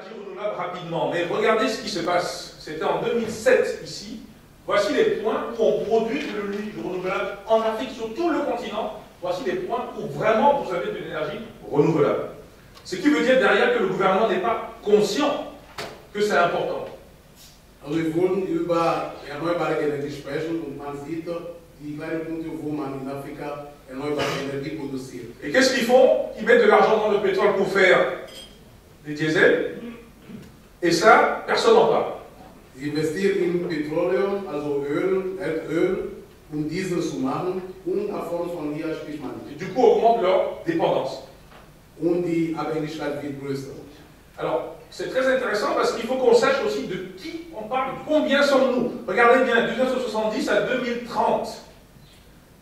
l'énergie renouvelable rapidement, mais regardez ce qui se passe. C'était en 2007 ici. Voici les points où on produit de l'énergie renouvelable en Afrique, sur tout le continent. Voici les points où vraiment vous avez de l'énergie renouvelable. Ce qui veut dire derrière que le gouvernement n'est pas conscient que c'est important. Also wir wurden über erneuerbare Energie sprechen und man sieht die kleinen Punkte, wo man in Afrika erneuerbare Energie produziert. Et qu'est-ce qu'ils font? Ils mettent de l'argent dans le pétrole pour faire des diesels. Et ça, personne n'en parle. Sie investieren in Petroleum, also Öl, Erdöl, um Diesel zu machen, und von hier spricht man Et nicht. du coup, augmente leur dépendance. Und die Abhängigkeit wird größer. Alors, c'est très intéressant parce qu'il faut qu'on sache aussi de qui on parle, combien sommes-nous. Regardez bien, 1970 à 2030,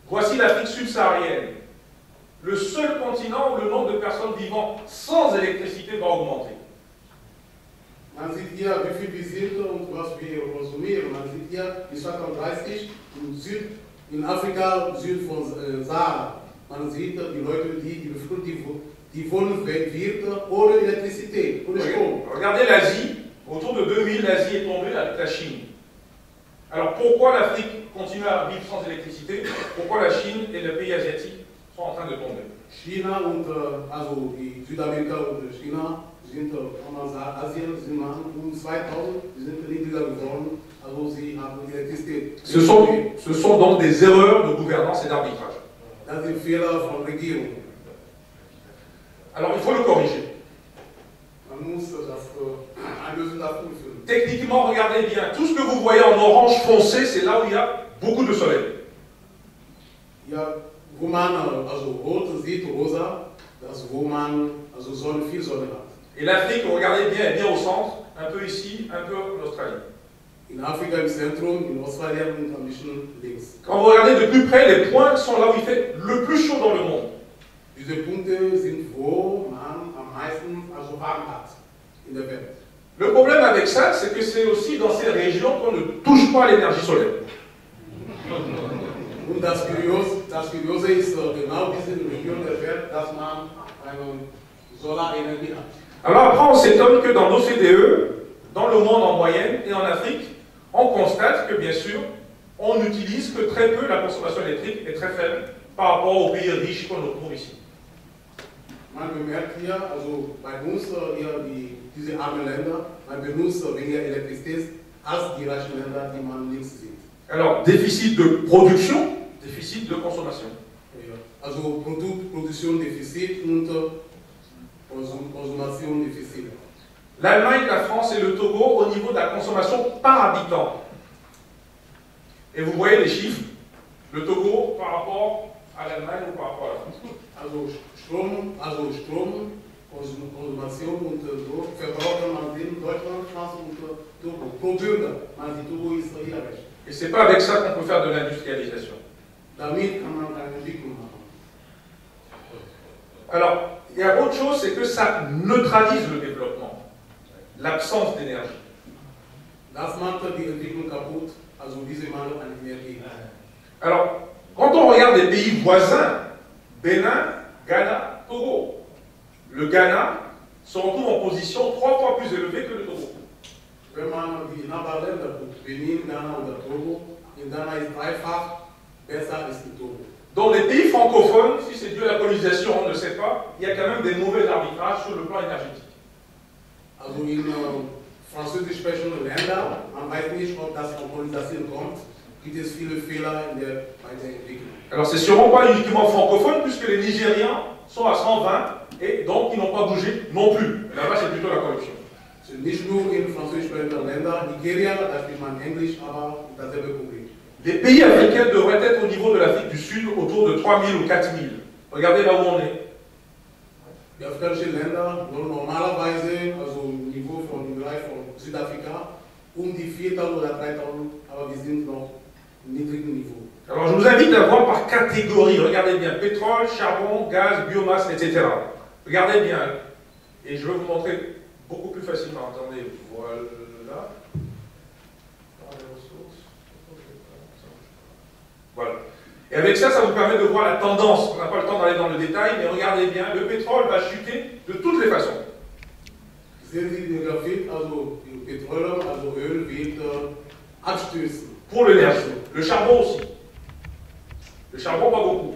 voici l'Afrique subsaharienne. Le seul continent où le nombre de personnes vivant sans électricité va augmenter. Man sieht hier, wie viel wir sind und was wir konsumieren. Man sieht hier, bis 2030 in Afrika, Süd von Sahara. Man sieht die Leute, die Bevölkerung, die wohnen wird ohne Elektrizität, ohne Strom. Regardez l'Asie, autour de 2000, l'Asie est tombée avec la Chine. Alors pourquoi l'Afrique continue à vivre sans électricité? Pourquoi la Chine et les pays asiatiques sont en train de tomber? China und also die Südamerika und China sind, kann man sagen, Asien sind um 2000, die sind niedriger geworden, also sie haben Elektrizität. Ce sont donc des erreurs de gouvernance et d'arbitrage. Das sind Fehler von Regierung. Alors il faut le corriger. Man muss das eine Lösung dafür finden. Techniquement, regardez bien, tout ce que vous voyez en orange foncé, c'est là où il y a beaucoup de soleil. Ja, wo man also rot sieht, rosa, das wo man also Sonne, viel Sonne hat. Et l'Afrique, regardez bien, est bien au centre, un peu ici, un peu en Australie. In Afrika im Zentrum, in Australien und ein bisschen links. Quand vous regardez de plus près, les points sont là où il fait le plus chaud dans le monde. Diese Punkte sind, wo man am meisten also warm hat in der Welt. Le problème avec ça, c'est que c'est aussi dans ces régions qu'on ne touche pas à l'énergie solaire. Und das Kuriose ist genau diese Region der Welt, dass man eine Solarenergie hat. Alors après, on s'étonne que dans l'OCDE, dans le monde en moyenne et en Afrique, on constate que bien sûr, on n'utilise que très peu, la consommation électrique est très faible par rapport aux pays riches qu'on retrouve ici. Man bemerkt hier, also bei uns hier diese armen Länder, man benutzt weniger Elektrizität als die reichen Länder, die man links sieht. Alors, déficit de production, déficit de consommation. Also Produktion Defizit und Consommation Defizit. L'Allemagne, la France et le Togo au niveau de la consommation par habitant. Et vous voyez les chiffres, le Togo par rapport à l'Allemagne ou par rapport à la France. Also Strom, Consommation und Verbraucher, man sieht Deutschland, France und Togo. Pro Bürger, man sieht Togo ist hier recht. Et c'est pas avec ça qu'on peut faire de l'industrialisation. Damit kann man eine Entwicklung machen. Alors, il y a autre chose, c'est que ça neutralise le développement, l'absence d'énergie. Das macht die Entwicklung kaputt, also diese Mangel an Energie. Alors, quand on regarde les pays voisins, Bénin, Ghana, Togo, le Ghana se retrouve en position 3 fois plus élevée que le Togo. Wenn man die Nachbarländer guckt, Benin, Ghana oder Togo, in Ghana ist dreifach besser als in Togo. Dans les pays francophones, si c'est dû à la colonisation, on ne sait pas, il y a quand même des mauvais arbitrages sur le plan énergétique. Also in französisch sprechenden Ländern, man weiß nicht, ob das von Kolonisation kommt, gibt es viele Fehler bei der Entwicklung. Alors c'est sûrement pas uniquement francophone, puisque les Nigériens sont à 120, et donc ils n'ont pas bougé non plus. Là-bas, c'est plutôt la corruption. Nicht nur in französisch sprechenden Ländern, Nigeria, da spricht man Englisch, aber dasselbe Problem. Les pays africains devraient être au niveau de l'Afrique du Sud, autour de 3000 ou 4000. Regardez là où on est. Die afrikanischen Länder sollen normalerweise, also im Niveau von dem Bereich von Südafrika, die 4000 oder 3000, aber wir sind noch im niedrigen Niveau. Alors je vous invite à voir par catégorie. Regardez bien, pétrole, charbon, gaz, biomasse, etc. Regardez bien. Et je vais vous montrer beaucoup plus facilement. Attendez, voilà. Voilà. Et avec ça, ça vous permet de voir la tendance. On n'a pas le temps d'aller dans le détail, mais regardez bien, le pétrole va chuter de toutes les façons. Sehen Sie den Graphit, also Petroleum, also Öl wird abstürzen. Pour l'énergie. Le charbon aussi. Le charbon, pas beaucoup.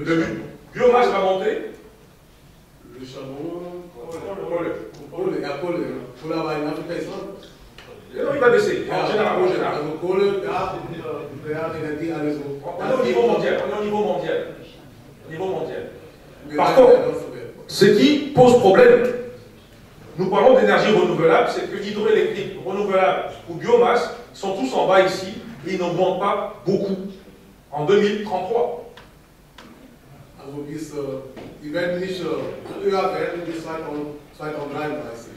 Le biomasse va monter. Le charbon, Kohle. Kohle aber in Afrika ist Non, il va baisser, en général. also Kohle, Gas, Energie, alles so. On est au niveau mondial. On est au niveau mondial. Au niveau mondial. Par contre, ce qui pose problème, nous parlons d'énergie renouvelable, c'est que hydroélectrique, renouvelable ou biomasse sont tous en bas ici et ils n'augmentent pas beaucoup en 2033. Also die werden nicht höher werden bis 2033.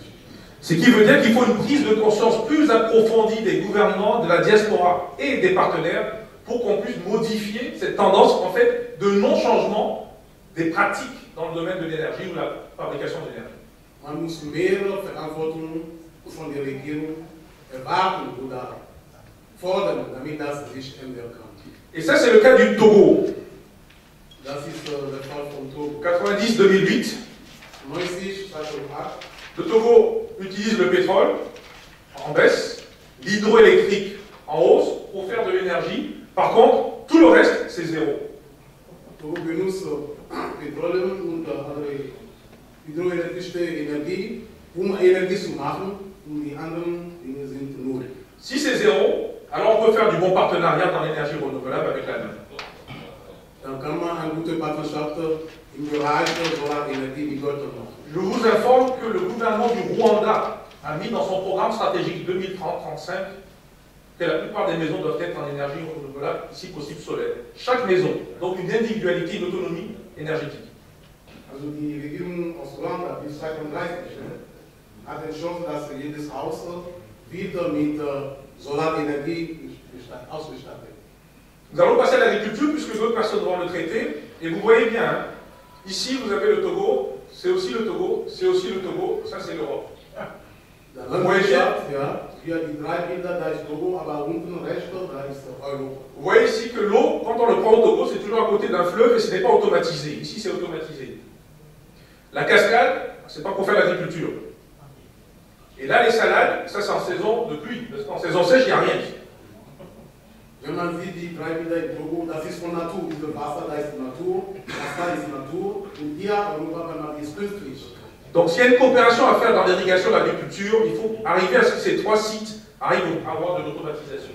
Ce qui veut dire qu'il faut une prise de conscience plus approfondie des gouvernements, de la diaspora et des partenaires pour qu'on puisse modifier cette tendance en fait de non-changement des pratiques dans le domaine de l'énergie ou la fabrication d'énergie. Man muss mehr Verantwortung von der Regierung erwarten oder fordern, damit das sich ändern kann. Et ça, c'est le cas du Togo. Das ist der Fall von Togo. 90-2008, 90, 2008. le Togo utilise le pétrole en baisse, l'hydroélectrique en hausse pour faire de l'énergie. Par contre, tout le reste, c'est zéro. Togo benutzt Petroleum und andere hydroelektrische Energie, Energie zu machen, und die anderen Dinge sind null. Si c'est zéro, alors on peut faire du bon partenariat dans l'énergie renouvelable avec l'Allemagne. Dann kann man eine gute Partnerschaft im Bereich Solarenergie mit Deutschland machen. Je vous informe que le gouvernement du Rwanda a mis dans son programme stratégique 2030-35 que la plupart des maisons doivent être en énergie renouvelable, si possible solaire. Chaque maison, donc une individualité, une autonomie énergétique. Also die Regierung aus Ruanda bis 2030 hat entschlossen, dass jedes Haus wieder mit Solarenergie ausgestattet. Nous allons passer à l'agriculture puisque d'autres personnes vont le traiter. Et vous voyez bien, hein, ici vous avez le Togo, c'est aussi le Togo, c'est aussi le Togo, ça c'est l'Europe. Vous voyez bien, hier die drei Bilder, da ist Togo, aber unten rechts, da ist Europa. Vous voyez ici que l'eau, quand on le prend au Togo, c'est toujours à côté d'un fleuve et ce n'est pas automatisé. Ici c'est automatisé. La cascade, c'est pas pour faire l'agriculture. Et là les salades, ça c'est en saison de pluie, parce qu'en saison sèche, il n'y a rien ici. Wenn man sieht, die drei Bilder in Togo, das ist von Natur. Diese Wasser, da ist Natur, das da ist Natur. Und hier, Europa, wenn man ist künstlich. Donc s'il y a une coopération à faire dans l'irrigation et l'agriculture, il faut arriver à ce que ces trois sites arrivent à avoir de l'automatisation.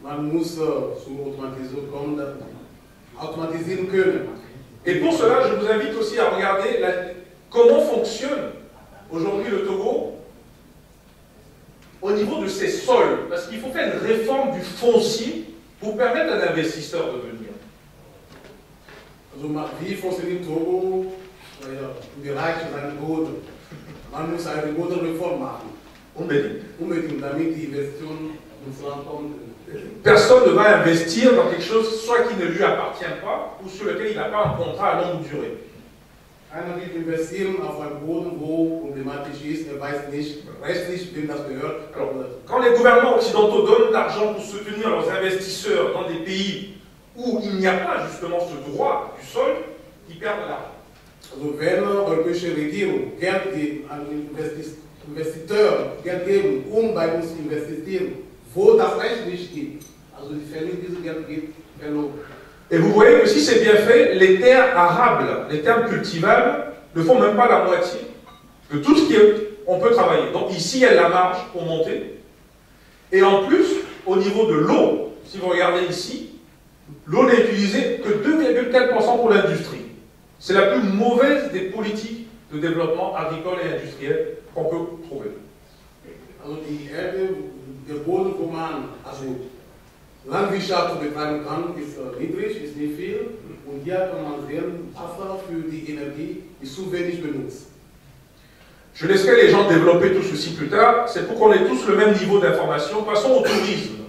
Man muss zur automatisieren können. Et pour cela, je vous invite aussi à regarder comment fonctionne aujourd'hui le Togo au niveau de ses sols. Parce qu'il faut faire une réforme du foncier pour permettre à un investisseur de venir. Also wie funktioniert Togo im Bereich seines Boden? Man muss eine Bodenreform machen. Unbedingt, damit die Investitionen ins Land kommen. Personne ne va investir dans quelque chose soit qui ne lui appartient pas ou sur lequel il n'a pas un contrat à longue durée. Einer will investieren auf einen Boden, wo problematisch ist, weiß nicht rechtlich, wem das gehört. Quand les gouvernements occidentaux donnent de l'argent pour soutenir leurs investisseurs dans des pays où il n'y a pas justement ce droit du sol, ils perdent l'argent. Also wenn europäische Regierung Geld an Investiteure Geld geben, bei uns investieren, wo das Recht nicht gibt, also die verlieren dieses Geld geht verloren. Et vous voyez que si c'est bien fait, les terres arables, les terres cultivables, ne font même pas la moitié de tout ce qu'on peut travailler. Donc ici, il y a la marge pour monter. Et en plus, au niveau de l'eau, si vous regardez ici, l'eau n'est utilisée que 2,4% pour l'industrie. C'est la plus mauvaise des politiques de développement agricole et industriel qu'on peut trouver. Also die Erde, der Boden, wo man Landwirtschaft betreiben kann, ist niedrig, ist nicht viel. Und hier kann man sehen, Wasser für die Energie ist zu wenig benutzt. Je laisserai les gens développer tout ceci plus tard. C'est pour qu'on ait tous le même niveau d'information. Passons au tourisme.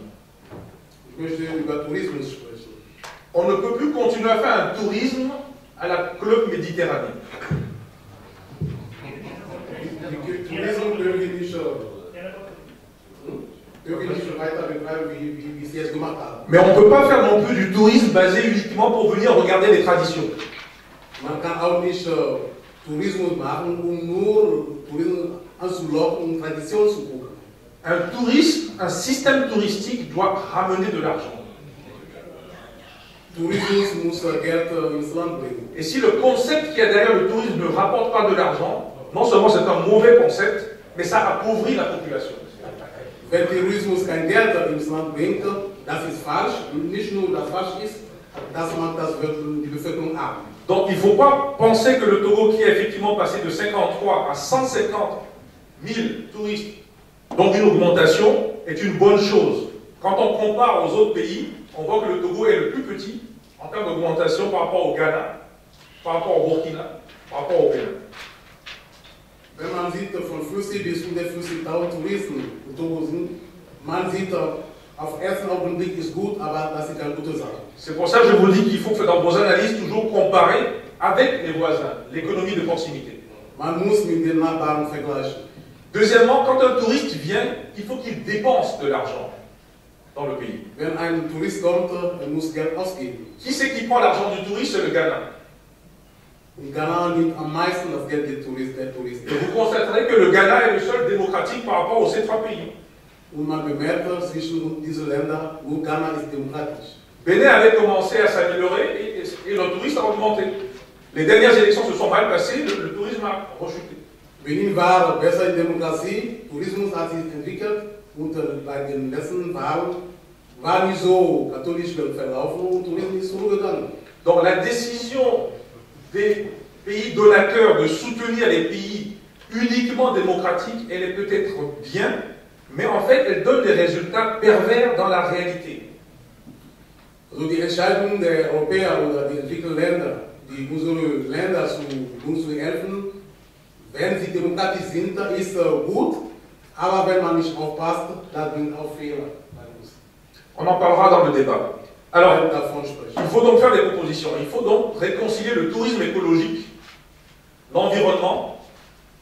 Ich möchte über Tourismus sprechen. On ne peut plus continuer à faire un tourisme à la Club Méditerranée. Tourismus können wir nicht weiter betreiben, wie sie es gemacht haben. Mais on ne peut pas faire non plus du tourisme basé uniquement pour venir regarder les traditions. Man kann auch nicht Tourismus machen, nur Tourismus anzulocken, Tradition zu gucken. Un système touristique doit ramener de l'argent. Tourismus muss Geld ins Land bringen. Et si le concept qu'il y a derrière le tourisme ne rapporte pas de l'argent, non seulement c'est un mauvais concept, mais ça appauvrit la population. Wenn Tourismus kein Geld ins Land bringt, das ist falsch. Und nicht nur, dass falsch ist, das macht die Bevölkerung ab. Donc il ne faut pas penser que le Togo, qui est effectivement passé de 53 à 150 000 touristes, donc une augmentation, est une bonne chose. Quand on compare aux autres pays, on voit que le Togo est le plus petit en termes d'augmentation par rapport au Ghana, par rapport au Burkina, par rapport au Bénin. Wenn man sieht, von 50 bis 150.000 Touristen in Togo sind, man sieht, auf den ersten Augenblick ist gut, aber das ist keine gute Sache. C'est pour ça que je vous dis qu'il faut que dans vos analyses toujours comparer avec les voisins, l'économie de proximité. Man muss mit den Nachbarn vergleichen. Deuxièmement, quand un touriste vient, il faut qu'il dépense de l'argent dans le pays. Wenn ein Tourist kommt, muss Geld ausgeben. Qui c'est qui prend l'argent du touriste? C'est le Ghana. In Ghana nimmt am meisten das Geld der Tourist. Et vous constaterez que le Ghana est le seul démocratique par rapport aux ces trois pays. Und man bemerkt, zwischen diesen Ländern, nur Ghana ist demokratisch. Bénin avait commencé à s'améliorer et le tourisme a augmenté. Les dernières élections se sont mal passées, le tourisme a rechuté. Benin war besser in Demokratie, Tourismus hat sich entwickelt und bei den letzten Wahlen war nicht so katholisch verlaufen und Tourismus ist zurückgegangen. Donc la décision des pays donateurs de soutenir les pays uniquement démocratiques, elle est peut-être bien, mais en fait elle donne des résultats pervers dans la réalité. Also die Entscheidung der Europäer oder die entwickelten Länder, die unsere Länder uns zu helfen, wenn sie demokratisch sind, ist gut, aber wenn man nicht aufpasst, dann bringt auch Fehler bei uns. On en parlera dans le débat. Alors, Davon sprechen. il faut donc faire des propositions. Il faut donc réconcilier le tourisme écologique, l'environnement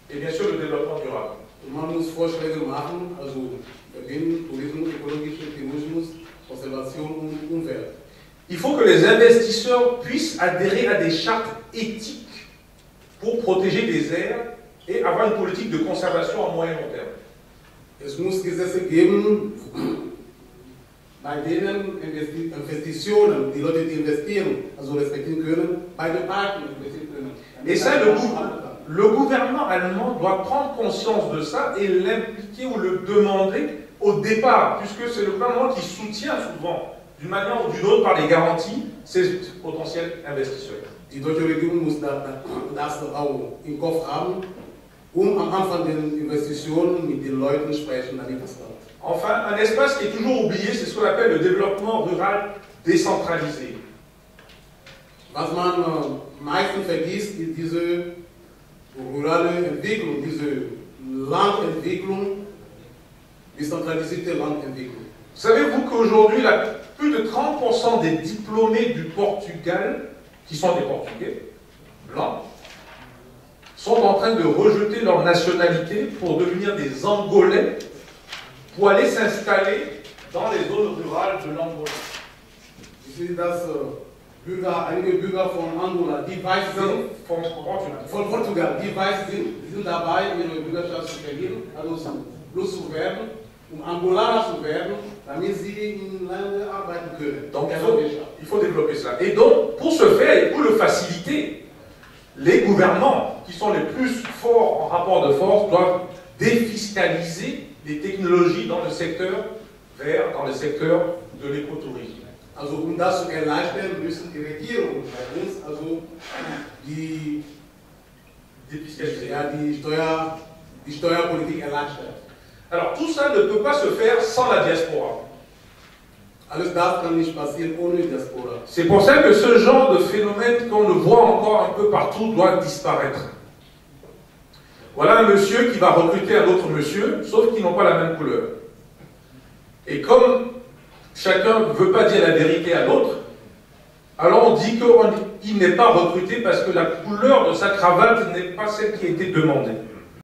et bien sûr le développement durable. Und man muss Vorschläge machen, also verbinden Tourismus, ökologischer Tourismus, Konservation und Umwelt. Il faut que les investisseurs puissent adhérer à des chartes éthiques pour protéger les aires et avoir une politique de conservation à moyen et long terme. Es muss Gesetze geben, bei denen Investitionen, die Leute, die investieren, also respektieren können, bei den Parken investieren können. Et ça, le gouvernement allemand doit prendre conscience de ça et l'impliquer ou le demander au départ, puisque c'est le gouvernement qui soutient souvent, d'une manière ou d'une autre, par les garanties, ces potentiels investisseurs. Die deutsche Regierung muss das auch im Kopf haben, am Anfang der Investitionen mit den Leuten sprechen, damit das klappt. Enfin, un espace qui est toujours oublié, c'est ce qu'on appelle le développement rural décentralisé. Was man meistens vergisst, ist diese rurale Entwicklung, diese Landentwicklung, décentralisierte Landentwicklung. Savez-vous qu'aujourd'hui, plus de 30% des diplômés du Portugal, qui sont des Portugais blancs, sont en train de rejeter leur nationalité pour devenir des Angolais, pour aller s'installer dans les zones rurales de l'Angola. Ich sehe, dass einige Bürger von Angola, die weiß sind, von Portugal, die weiß sind, die sind dabei, ihre Bürgerschaft zu verlieren, also los zu werden, Angolaner zu werden, damit sie in Ländern arbeiten können. Donc il faut développer ça. Et donc, pour ce faire et pour le faciliter, les gouvernements qui sont les plus forts en rapport de force doivent défiscaliser les technologies dans le secteur vert, dans le secteur de l'écotourisme. Also das zu erleichtern, müssen die Regierung bei uns, also die Steuerpolitik erleichtern. Alors tout ça ne peut pas se faire sans la diaspora. Alles das kann nicht passieren ohne Diaspora. C'est pour ça que ce genre de phénomène qu'on le voit encore un peu partout doit disparaître. Voilà un monsieur qui va recruter un autre monsieur, sauf qu'ils n'ont pas la même couleur. Et comme chacun ne veut pas dire la vérité à l'autre, alors on dit qu'il n'est pas recruté parce que la couleur de sa cravate n'est pas celle qui a été demandée.